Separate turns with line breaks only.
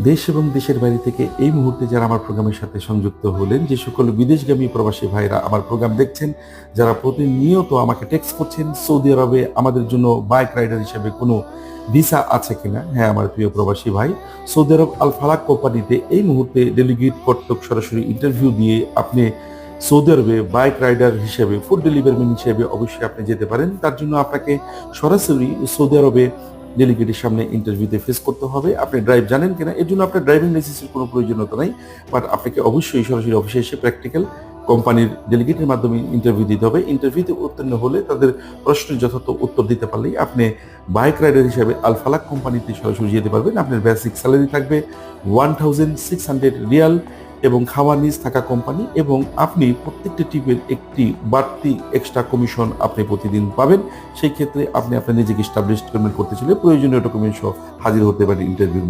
দেশ এবং দেশের বাইরে থেকে এই মুহূর্তে যারা আমার প্রোগ্রামের সাথে সংযুক্ত হলেন, যে সকল বিদেশগামী প্রবাসী ভাইরা আমার প্রোগ্রাম দেখছেন, যারা প্রতিনিয়ত আমাকে টেক্সট করছেন সৌদি আরবে আমাদের জন্য বাইক রাইডার হিসেবে কোনো ভিসা আছে কিনা। হ্যাঁ আমার প্রিয় প্রবাসী ভাই, সৌদি আরব আল ফালাক কোম্পানিতে এই মুহূর্তে ডেলিগেট কর্তৃক সরাসরি ইন্টারভিউ দিয়ে আপনি সৌদি আরবে বাইক রাইডার হিসেবে, ফুড ডেলিভারি ম্যান হিসেবে অবশ্যই আপনি যেতে পারেন। তার জন্য আপনাকে সরাসরি সৌদি আরবে ডেলিগেটের সামনে ইন্টারভিউতে ফেস করতে হবে। আপনি ড্রাইভ জানেন কিনা, এর জন্য আপনার ড্রাইভিং লাইসেন্সের কোনো প্রয়োজনীয়তা নাই, বাট আপনাকে অবশ্যই সরাসরি অফিসে এসে প্র্যাকটিক্যাল কোম্পানির ডেলিগেটের মাধ্যমে ইন্টারভিউ দিতে হবে। ইন্টারভিউতে উত্তীর্ণ হলে তাদের প্রশ্নের যথার্থ উত্তর দিতে পারলেই আপনি বাইক রাইডার হিসেবে আল ফালাক কোম্পানিতে সরাসরি যেতে পারবেন। আপনার বেসিক স্যালারি থাকবে 1600 রিয়াল এবং খাওয়া নিজ থাকা কোম্পানি, এবং আপনি প্রত্যেকটা টিপের একটি বাড়তি এক্সট্রা কমিশন আপনি প্রতিদিন পাবেন। সেই ক্ষেত্রে আপনি আপনার নিজেকে স্টাবলিশ করতে চাইলে প্রয়োজনীয় ডকুমেন্ট সহ হাজির হতে পারেন ইন্টারভিউর মাধ্যমে।